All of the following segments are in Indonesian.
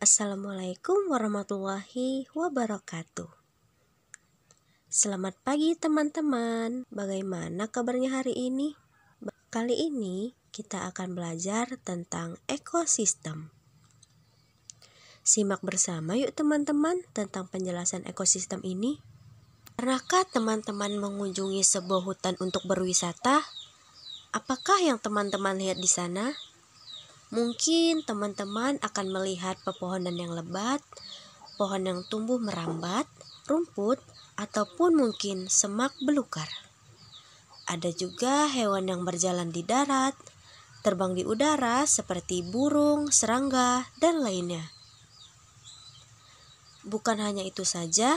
Assalamualaikum warahmatullahi wabarakatuh. Selamat pagi teman-teman. Bagaimana kabarnya hari ini? Kali ini kita akan belajar tentang ekosistem. Simak bersama yuk teman-teman tentang penjelasan ekosistem ini. Pernahkah teman-teman mengunjungi sebuah hutan untuk berwisata? Apakah yang teman-teman lihat di sana? Mungkin teman-teman akan melihat pepohonan yang lebat, pohon yang tumbuh merambat, rumput, ataupun mungkin semak belukar. Ada juga hewan yang berjalan di darat, terbang di udara seperti burung, serangga, dan lainnya. Bukan hanya itu saja,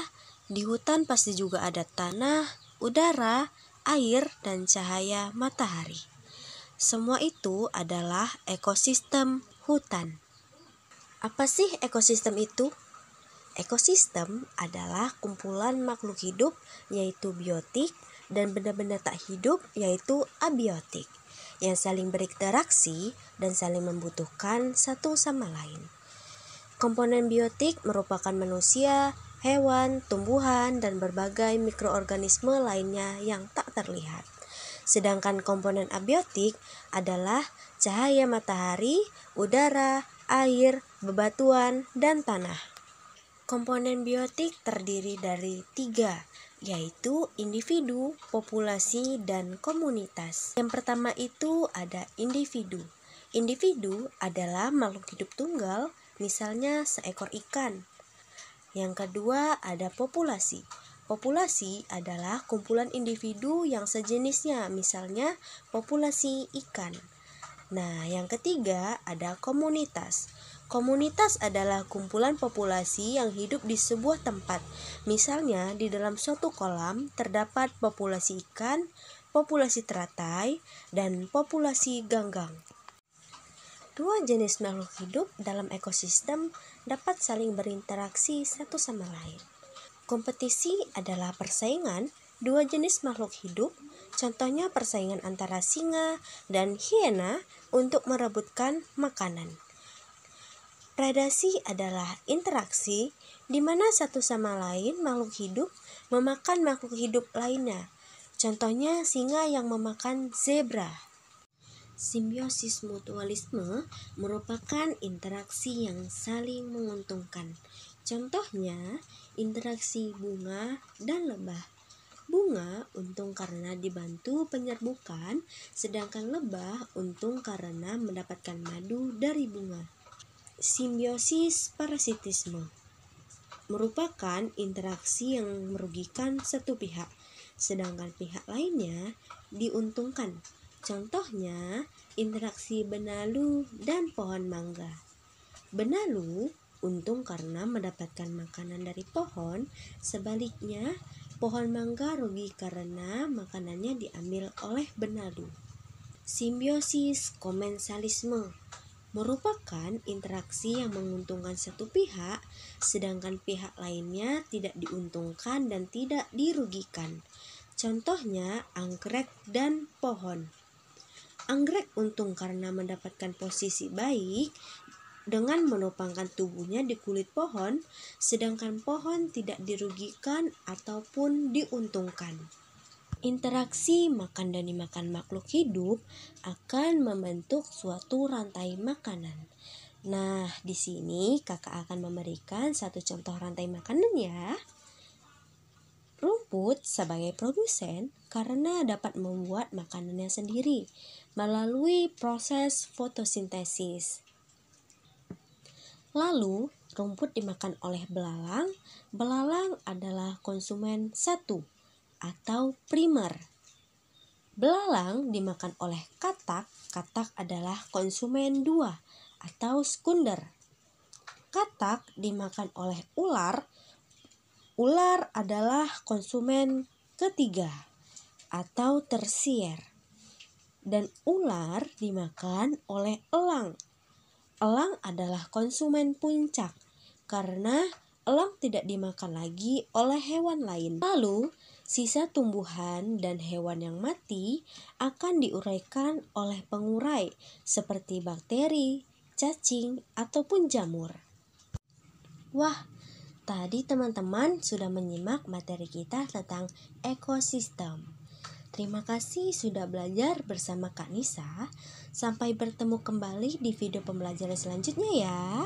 di hutan pasti juga ada tanah, udara, air, dan cahaya matahari. Semua itu adalah ekosistem hutan. Apa sih ekosistem itu? Ekosistem adalah kumpulan makhluk hidup yaitu biotik dan benda-benda tak hidup yaitu abiotik yang saling berinteraksi dan saling membutuhkan satu sama lain. Komponen biotik merupakan manusia, hewan, tumbuhan, dan berbagai mikroorganisme lainnya yang tak terlihat. Sedangkan komponen abiotik adalah cahaya matahari, udara, air, bebatuan, dan tanah. Komponen biotik terdiri dari 3, yaitu individu, populasi, dan komunitas. Yang pertama itu ada individu. Individu adalah makhluk hidup tunggal, misalnya seekor ikan. Yang kedua ada populasi. Populasi adalah kumpulan individu yang sejenisnya, misalnya populasi ikan. Nah, yang ketiga ada komunitas. Komunitas adalah kumpulan populasi yang hidup di sebuah tempat. Misalnya, di dalam suatu kolam terdapat populasi ikan, populasi teratai, dan populasi ganggang. Dua jenis makhluk hidup dalam ekosistem dapat saling berinteraksi satu sama lain. Kompetisi adalah persaingan dua jenis makhluk hidup, contohnya persaingan antara singa dan hiena untuk merebutkan makanan. Predasi adalah interaksi di mana satu sama lain makhluk hidup memakan makhluk hidup lainnya, contohnya singa yang memakan zebra. Simbiosis mutualisme merupakan interaksi yang saling menguntungkan. Contohnya, interaksi bunga dan lebah. Bunga untung karena dibantu penyerbukan, sedangkan lebah untung karena mendapatkan madu dari bunga. Simbiosis parasitisme merupakan interaksi yang merugikan satu pihak, sedangkan pihak lainnya diuntungkan. Contohnya, interaksi benalu dan pohon mangga. Benalu untung karena mendapatkan makanan dari pohon, sebaliknya pohon mangga rugi karena makanannya diambil oleh benalu. Simbiosis komensalisme merupakan interaksi yang menguntungkan satu pihak, sedangkan pihak lainnya tidak diuntungkan dan tidak dirugikan. Contohnya anggrek dan pohon. Anggrek untung karena mendapatkan posisi baik dengan menopangkan tubuhnya di kulit pohon, sedangkan pohon tidak dirugikan ataupun diuntungkan. Interaksi makan dan dimakan makhluk hidup akan membentuk suatu rantai makanan. Nah, di sini kakak akan memberikan satu contoh rantai makanan ya. Rumput sebagai produsen karena dapat membuat makanannya sendiri melalui proses fotosintesis. Lalu, rumput dimakan oleh belalang. Belalang adalah konsumen 1 atau primer. Belalang dimakan oleh katak. Katak adalah konsumen 2 atau sekunder. Katak dimakan oleh ular. Ular adalah konsumen ketiga. atau tersier. Dan ular dimakan oleh elang. Elang adalah konsumen puncak karena elang tidak dimakan lagi oleh hewan lain. Lalu, sisa tumbuhan dan hewan yang mati akan diuraikan oleh pengurai seperti bakteri, cacing, ataupun jamur. Wah, tadi teman-teman sudah menyimak materi kita tentang ekosistem. Terima kasih sudah belajar bersama Kak Nisa. Sampai bertemu kembali di video pembelajaran selanjutnya ya.